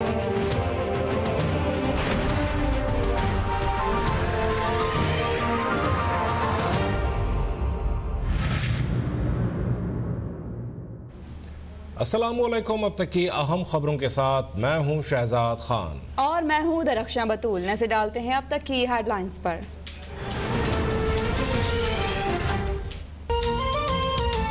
अस्सलामुअलैकुम। अब तक की अहम खबरों के साथ मैं हूं शहजाद खान और मैं हूं दरख्शां बतूल। नजर डालते हैं अब तक की हेडलाइंस पर।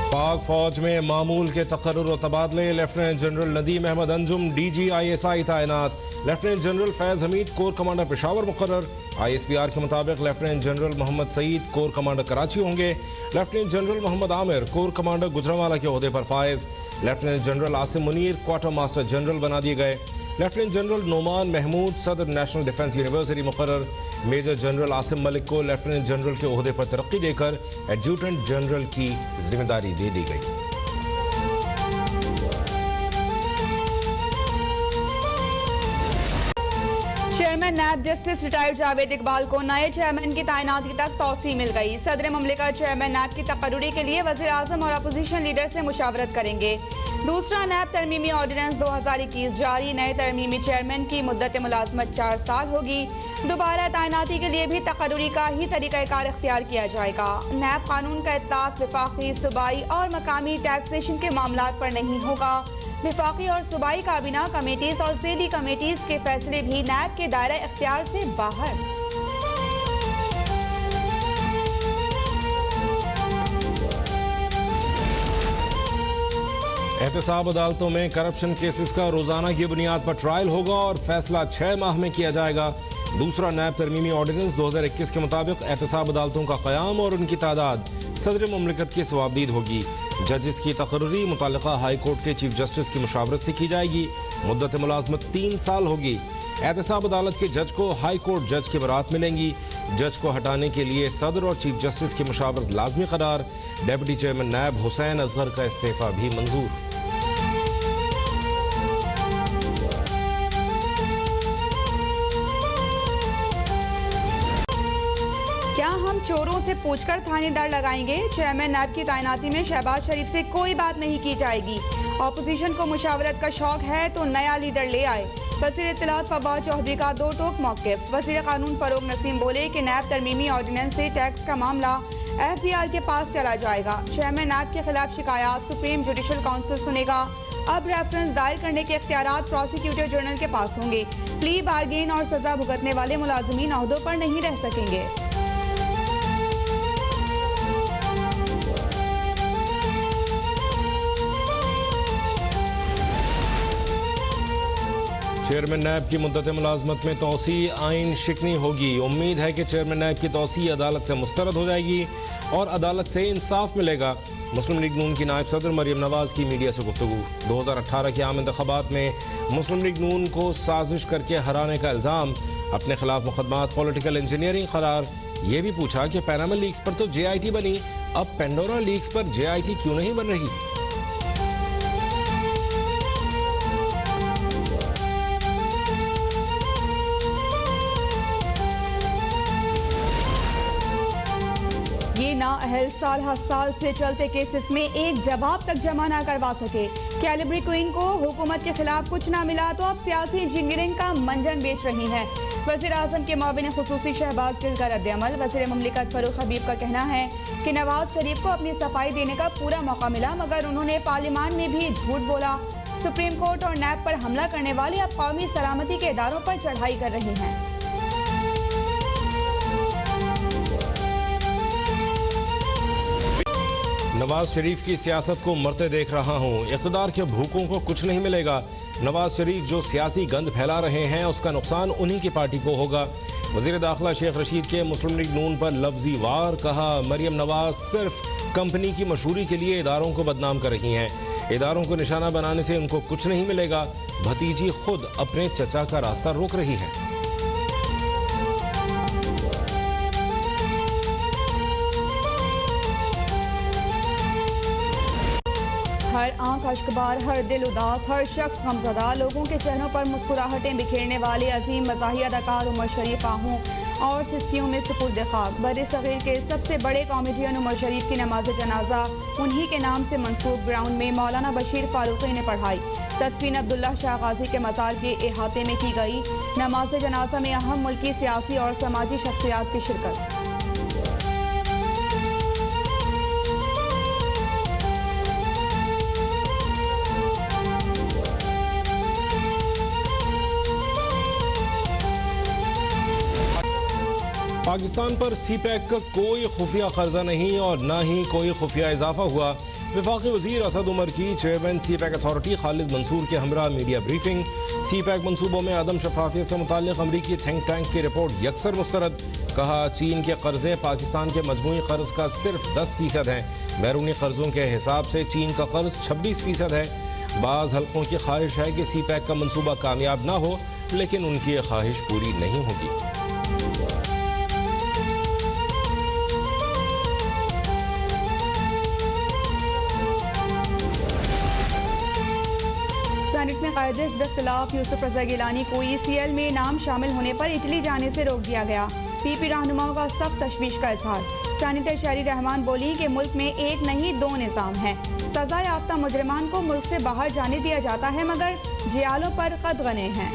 पाक फौज में मामूल के तकर्रुर और तबादले। Lieutenant general Nadeem Ahmed Anjum DG/ISI तैनात। Lieutenant general Faiz Hameed corps commander Peshawar मुकर्रर। ISPR के मुताबिक lieutenant general Mohammad Saeed corps commander Karachi होंगे। Lieutenant general Mohammad Aamir corps commander Gujranwala के ओहदे पर फायज। Lieutenant general Asim Munir quarter master general बना दिए गए। लेफ्टिनेंट जनरल नोमान महमूद सदर नेशनल डिफेंस यूनिवर्सिटी मुकर्रर। मेजर जनरल आसिम मलिक को लेफ्टिनेंट जनरल के ओहदे पर तरक्की देकर एडजुटेंट जनरल की जिम्मेदारी दे दी गई। Chairman NAB justice retired Javed Iqbal को नए चेयरमैन की तैनाती तक तौसी मिल गई। सदर ममलिकत चेयरमैन नैब की तकर्रुरी के लिए वज़ीर आज़म और अपोजिशन लीडर से मुशावरत करेंगे। दूसरा नैब तरमीमी ऑर्डिनेंस 2021 जारी। नए तरमीमी चेयरमैन की मुद्दत मुलाजमत 4 साल होगी। दोबारा तैनाती के लिए भी तकर्रुरी का ही तरीक़ाकार इख्तियार किया जाएगा। नैब कानून का इत्तलाक़ वफाकी, सूबाई और मकामी टैक्सेशन के मामलात पर नहीं होगा। वफाकी और सूबाई काबीना कमेटीज और ज़ेली कमेटीज के फैसले भी नैब के दायरा इख्तियार से बाहर। एहतसाब अदालतों में करप्शन केसेस का रोजाना की बुनियाद पर ट्रायल होगा और फैसला 6 माह में किया जाएगा। दूसरा नैब तरमीमी ऑर्डिनेंस 2021 के मुताबिक एहतसाब अदालतों का क़याम और उनकी तादाद सदर मुमलिकत की सवाबदीद होगी। जजेस की तकर्री मुताल्लिका हाई कोर्ट के चीफ जस्टिस की मुशावरत से की जाएगी। मुद्दत मुलाजमत 3 साल होगी। एहतसाब अदालत के जज को हाई कोर्ट जज की बरात मिलेंगी। जज को हटाने के लिए सदर और चीफ जस्टिस की मुशावरत लाजमी करार। डेप्यूटी चेयरमैन नैब हुसैन असगर का इस्तीफा भी मंजूर। चोरों से पूछकर थाने डर लगाएंगे। चेयरमैन नैब की तैनाती में शहबाज शरीफ से कोई बात नहीं की जाएगी। ऑपोजिशन को मुशावरत का शौक है तो नया लीडर ले आए। वज़ीर इत्तलात फवाद चौधरी का 2 टोक मौक़िफ़। वज़ीर कानून फरूक नसीम बोले कि नैब तरमीमी ऑर्डिनेंस से टैक्स का मामला FBR के पास चला जाएगा। चेयरमैन नैब के खिलाफ शिकायत सुप्रीम जुडिशल काउंसिल सुनेगा। अब रेफरेंस दायर करने के इख्तियारात प्रोसिक्यूटर जनरल के पास होंगे। प्ली बार्गेन और सजा भुगतने वाले मुलाजमीन ओहदों पर नहीं रह सकेंगे। चेयरमैन नैब की मुद्दत मुलाजमत में तोसी आइन शिकनी होगी। उम्मीद है कि चेयरमैन नैब की तोसी अदालत से मुस्तरद हो जाएगी और अदालत से इंसाफ मिलेगा। मुस्लिम लीग नून की नायब सदर मरियम नवाज की मीडिया से गुफ्तगू। 2018 के आम इंतखाबात में मुस्लिम लीग नून को साजिश करके हराने का इल्ज़ाम। अपने खिलाफ मुकदमात पॉलिटिकल इंजीनियरिंग करार। ये भी पूछा कि पैनामा लीक्स पर तो JIT बनी, अब पेंडोरा लीक्स पर JIT क्यों नहीं बन रही। ये नाअहल साल हर साल से चलते केसेस में एक जवाब तक जमा न करवा सके। कैलिब्री क्वीन को हुकूमत के खिलाफ कुछ ना मिला तो अब सियासी इंजीनियरिंग का मंजन बेच रही है। वज़ीर आज़म के मुआविन खुसूसी शहबाज गिल का रद्द-ए-अमल। वज़ीर मुमलिकत फरूक हबीब का कहना है कि नवाज शरीफ को अपनी सफाई देने का पूरा मौका मिला मगर उन्होंने पार्लियामान में भी झूठ बोला। सुप्रीम कोर्ट और नैब पर हमला करने वाले अब कौमी सलामती के इदारों पर चढ़ाई कर रहे हैं। नवाज शरीफ की सियासत को मरते देख रहा हूँ। इक़्तिदार के भूखों को कुछ नहीं मिलेगा। नवाज शरीफ जो सियासी गंद फैला रहे हैं उसका नुकसान उन्हीं की पार्टी को होगा। वज़ीर दाखिला शेख रशीद के मुस्लिम लीग नून पर लफ्जी वार कहा। मरियम नवाज सिर्फ कंपनी की मशहूरी के लिए इदारों को बदनाम कर रही हैं। इदारों को निशाना बनाने से उनको कुछ नहीं मिलेगा। भतीजी खुद अपने चचा का रास्ता रोक रही है। हर आंख अश्कबार, हर दिल उदास, हर शख्स गमज़दा। लोगों के चेहरों पर मुस्कुराहटें बिखेरने वाले अजीम मज़ाही अदाकार उमर शरीफ आहूं और सिस्कियों में सुपुर्द खाक। बड़े सग़ीर के सबसे बड़े कॉमेडियन उमर शरीफ की नमाज जनाजा उन्हीं के नाम से मंसूब ग्राउंड में मौलाना बशीर फारूकी ने पढ़ाई। तदफीन अब्दुल्ला शाह गाजी के मज़ार के अहाते में की गई। नमाज जनाजा में अहम मुल्की, सियासी और समाजी शख्सियात की शिरकत। पाकिस्तान पर CPEC का कोई खुफिया कर्जा नहीं और न ही कोई खुफिया इजाफा हुआ। वफाकी वजीर असद उमर की chairman CPEC authority Khalid Mansoor के हमरा मीडिया ब्रीफिंग। CPEC मनसूबों में अदम शफाफियत से मुताल्लिक अमरीकी थिंक टैंक की रिपोर्ट यकसर मुस्तरद। कहा, चीन के कर्जे पाकिस्तान के मजमूई कर्ज का सिर्फ 10% हैं। बैरूनी कर्जों के हिसाब से चीन का कर्ज 26% है। बाज़ हल्कों की ख्वाहिश है कि CPEC का मनसूबा कामयाब ना हो, लेकिन उनकी ये ख्वाहिश पूरी नहीं होगी। सेनेट में कायदे इख्तिलाफ यूसुफ रज़ा गिलानी को ECL में नाम शामिल होने पर इटली जाने से रोक दिया गया। PP रहनुमाओं का सख्त तशवीश का इजहार। सेनेटर शहरी रहमान बोली कि मुल्क में एक नहीं 2 निज़ाम है। सजा याफ्ता मुजरिमान को मुल्क से बाहर जाने दिया जाता है, मगर जियालों पर कदगने हैं।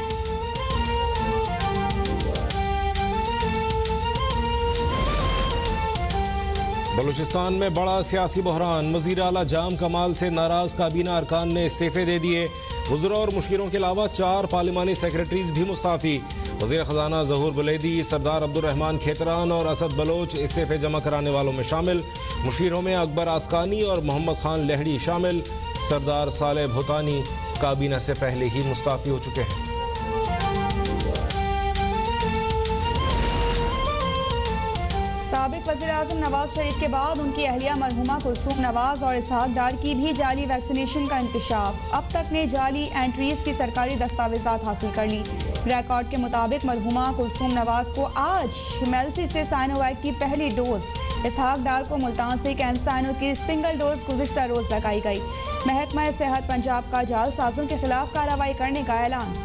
बलूचिस्तान में बड़ा सियासी बहरान। वज़ीर आला जाम कमाल से नाराज काबीना अरकान ने इस्तीफे दे दिए। वज़रा और मुशीरों के अलावा 4 पार्लिमानी सेक्रेटरीज भी मुस्ताफ़ी। वज़ीर ख़जाना ज़हूर बुलैदी, सरदार अब्दुर्रहमान खेतरान और असद बलोच इस्तीफे जमा कराने वालों में शामिल। मुशीरों में अकबर आस्कानी और मोहम्मद खान लहड़ी शामिल। सरदार साले भूतानी काबीना से पहले ही मुस्ताफ़ी हो चुके हैं। साबिक वज़ीर-ए-आज़म नवाज शरीफ के बाद उनकी अहलिया मरहुमा कुलसूम नवाज और इसहाक डार की भी जाली वैक्सीनेशन का इंकशाफ। अब तक ने जाली एंट्रीज की सरकारी दस्तावेजात हासिल कर ली। रिकॉर्ड के मुताबिक मरहुमा कुलसूम नवाज को आज मेल्सी से साइनोवैक की पहली डोज, इसहाक डार को मुल्तान से कैंसाइनो की सिंगल डोज गुज़िश्ता रोज लगाई गई। महकमा सेहत पंजाब का जालसाजों के खिलाफ कार्रवाई करने का ऐलान।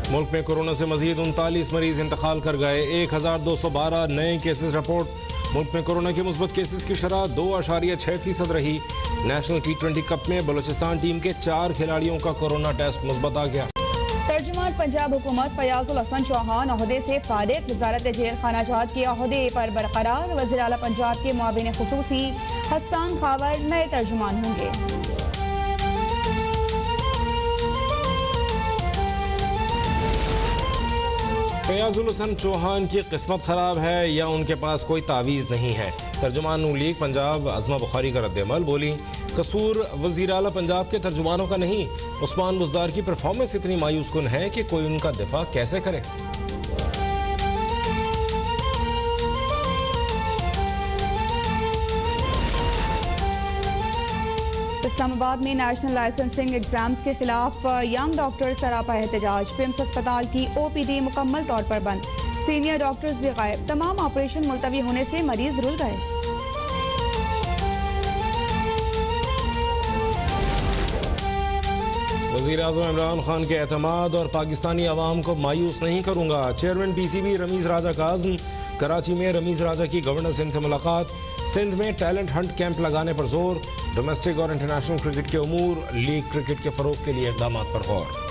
मुल्क में कोरोना से मजीद 39 मरीज इंतकाल कर गए। 1212 नए केसेस रिपोर्ट। मुल्क में कोरोना के मुस्बत केसेस की शरह 2.6% रही। नेशनल T20 कप में बलूचिस्तान टीम के 4 खिलाड़ियों का कोरोना टेस्ट मुस्बत आ गया। तर्जुमान पंजाब हुकूमत फयाजुल हसन चौहान ओहदे से फारिग। वजारत जेल खानाजात के ओहदे पर बरकरार। वज़ीर आला पंजाब के मुआविन खुसूसी हसन खावर नए तर्जुमान होंगे। फयाजुल हसन चौहान की किस्मत खराब है या उनके पास कोई तावीज़ नहीं है। तर्जुमान नून लीग पंजाब अज़मा बुखारी का रद्द-ए-अमल। बोली, कसूर वज़ीर आला पंजाब के तर्जुमानों का नहीं। उस्मान बुज़दार की परफॉर्मेंस इतनी मायूस कुन है कि कोई उनका दिफा कैसे करे। इस्लामाबाद में नेशनल लाइसेंसिंग एग्जाम्स के खिलाफ यंग डॉक्टर सरापा एहतजाज। पिम्स अस्पताल की OPD मुकम्मल तौर पर बंद। सीनियर डॉक्टर्स भी गायब। तमाम ऑपरेशन मुलतवी होने से मरीज रुल गए। वज़ीर आज़म इमरान खान के एतमाद और पाकिस्तानी अवाम को मायूस नहीं करूँगा। चेयरमैन PCB रमीज़ राजा काज़म। कराची में रमीज़ राजा की गवर्नर सिंध से मुलाकात। सिंध में टैलेंट हंट कैंप लगाने पर जोर। डोमेस्टिक और इंटरनेशनल क्रिकेट के उमूर, लीग क्रिकेट के फ़रोग़ के लिए इक़दामात पर गौर।